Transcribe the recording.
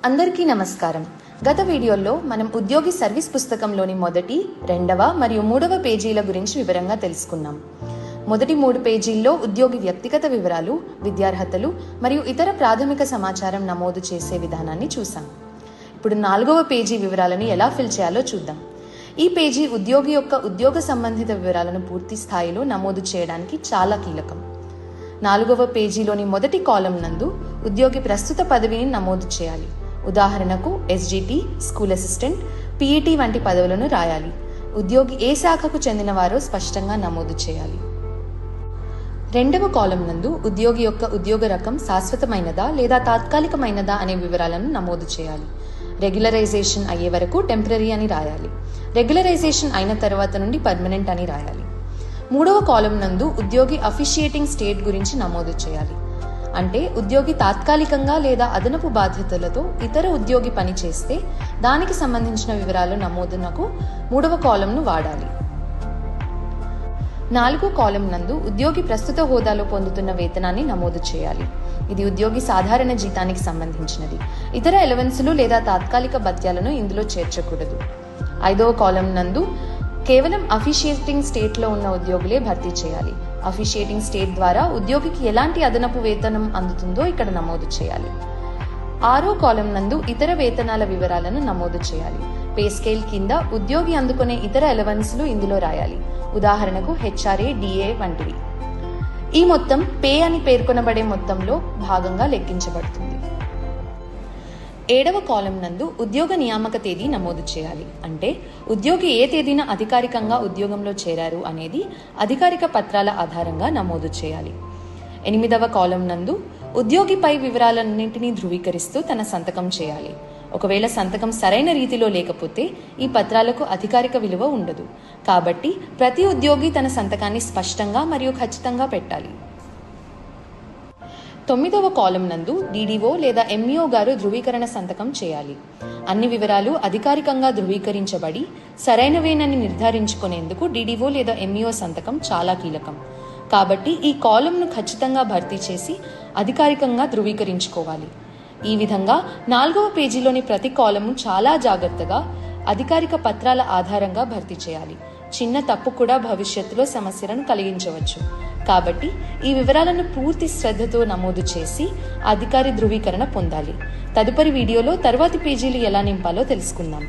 అందరికీ నమస్కారం. గత వీడియోలో మనం ఉద్యోగి సర్వీస్ పుస్తకంలోని మొదటి, రెండవ మరియు మూడవ పేజీల గురించి వివరంగా తెలుసుకున్నాం. మొదటి 3 పేజీల్లో ఉద్యోగి వ్యక్తిగత వివరాలు, విద్యార్హతలు మరియు ఇతర ప్రాథమిక సమాచారం నమోదు చేసే విధానాన్ని చూసాం. ఇప్పుడు 4వ పేజీ వివరాలను ఎలా ఫిల్ చేయాలో చూద్దాం. ఈ పేజీ ఉద్యోగి యొక్క ఉద్యోగ సంబంధిత వివరాలను పూర్తి స్థాయిలో నమోదు చేయడానికి చాలా కీలకం. 4వ పేజీలోని మొదటి కాలం నందు ఉద్యోగి ప్రస్తుత పదవిని నమోదు చేయాలి. ఉదాహరణకు ఎస్జిటి, స్కూల్ అసిస్టెంట్, పిఈటి వంటి పదవులను రాయాలి. ఉద్యోగి ఏ శాఖకు చెందినవారో స్పష్టంగా నమోదు చేయాలి. 2వ కాలం నందు ఉద్యోగి యొక్క ఉద్యోగ రకం శాశ్వతమైనదా లేదా తాత్కాలికమైనదా అనే వివరాలను నమోదు చేయాలి. రెగ్యులరైజేషన్ అయ్యే వరకు టెంపరరీ అని రాయాలి. రెగ్యులరైజేషన్ అయిన తర్వాత నుండి పర్మనెంట్ అని రాయాలి. 3వ కాలం నందు ఉద్యోగి అఫిషియేటింగ్ స్టేట్ గురించి నమోదు చేయాలి. అంటే ఉద్యోగి తాత్కాలికంగా లేదా అదనపు బాధ్యతలతో ఇతర ఉద్యోగి పని చేస్తే దానికి సంబంధించిన వివరాలు నమోదునకు 3వ కాలంను వాడాలి. 4వ కాలం నందు ఉద్యోగి ప్రస్తుత హోదాలో పొందుతున్న వేతనాన్ని నమోదు చేయాలి. ఇది ఉద్యోగి సాధారణ జీతానికి సంబంధించినది. ఇతర ఎలవెన్సులు లేదా తాత్కాలిక భత్యాలను ఇందులో చేర్చకూడదు. 5వ కాలం నందు కేవలం అఫిషియేటింగ్ స్టేట్లో ఉన్న ఉద్యోగులే భర్తీ చేయాలి. అఫిషియేటింగ్ స్టేట్ ద్వారా ఉద్యోగికి ఎలాంటి అదనపు వేతనం అందుతుందో ఇక్కడ నమోదు చేయాలి. 6వ కాలం నందు ఇతర వేతనాల వివరాలను నమోదు చేయాలి. పే స్కేల్ కింద ఉద్యోగి అందుకునే ఇతర ఎలవెన్స్లు ఇందులో రాయాలి. ఉదాహరణకు హెచ్ఆర్ఏ, డిఏ వంటివి. ఈ మొత్తం పే అని పేర్కొనబడే మొత్తంలో భాగంగా లెక్కించబడుతుంది. 7వ కాలం నందు ఉద్యోగ నియామక తేదీ నమోదు చేయాలి. అంటే ఉద్యోగి ఏ తేదీన అధికారికంగా ఉద్యోగంలో చేరారు అనేది అధికారిక పత్రాల ఆధారంగా నమోదు చేయాలి. 8వ కాలం నందు ఉద్యోగిపై వివరాలన్నింటినీ ధృవీకరిస్తూ తన సంతకం చేయాలి. ఒకవేళ సంతకం సరైన రీతిలో లేకపోతే ఈ పత్రాలకు అధికారిక విలువ ఉండదు. కాబట్టి ప్రతి ఉద్యోగి తన సంతకాన్ని స్పష్టంగా మరియు ఖచ్చితంగా పెట్టాలి. 9వ కాలం నందు డిడిఓ లేదా ఎంఈఓ గారు ధృవీకరణ సంతకం చేయాలి. అన్ని వివరాలు అధికారికంగా ధృవీకరించబడి సరైనవేనని నిర్ధారించుకునేందుకు డిడిఓ లేదా ఎంఈఓ సంతకం చాలా కీలకం. కాబట్టి ఈ కాలంను ఖచ్చితంగా భర్తీ చేసి అధికారికంగా ధృవీకరించుకోవాలి. ఈ విధంగా 4వ పేజీలోని ప్రతి కాలము చాలా జాగ్రత్తగా అధికారిక పత్రాల ఆధారంగా భర్తీ చేయాలి. చిన్న తప్పు కూడా భవిష్యత్తులో సమస్యలను కలిగించవచ్చు. కాబట్టి ఈ వివరాలను పూర్తి శ్రద్ధతో నమోదు చేసి అధికారి ధృవీకరణ పొందాలి. తదుపరి వీడియోలో తర్వాతి పేజీలు ఎలా నింపాలో తెలుసుకుందాం.